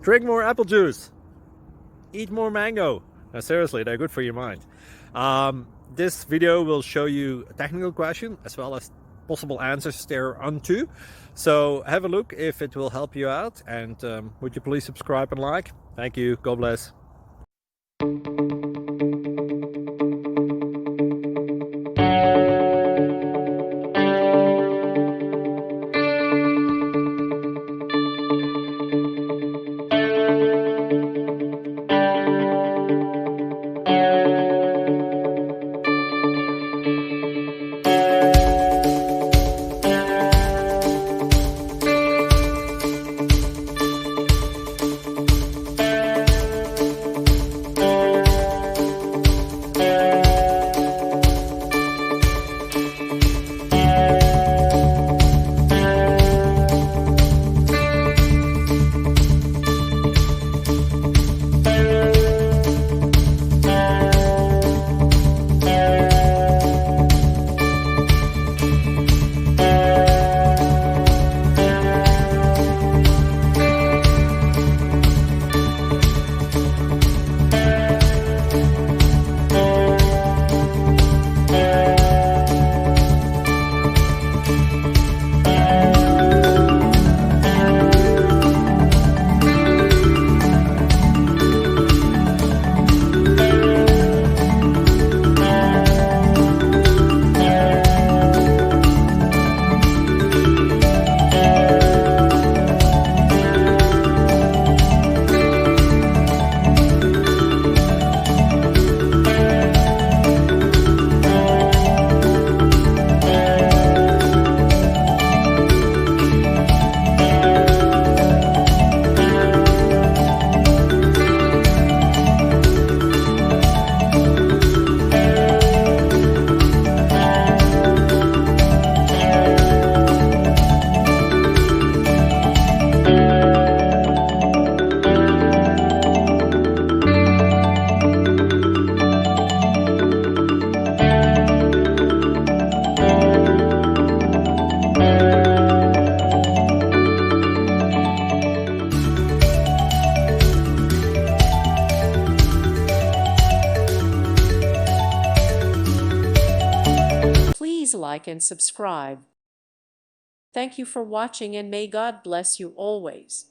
Drink more apple juice. Eat more mango. Now, seriously, they're good for your mind. This video will show you a technical question as well as possible answers thereunto. So have a look if it will help you out, and would you please subscribe and like? Thank you. God bless. Please like and subscribe. Thank you for watching, and may God bless you always.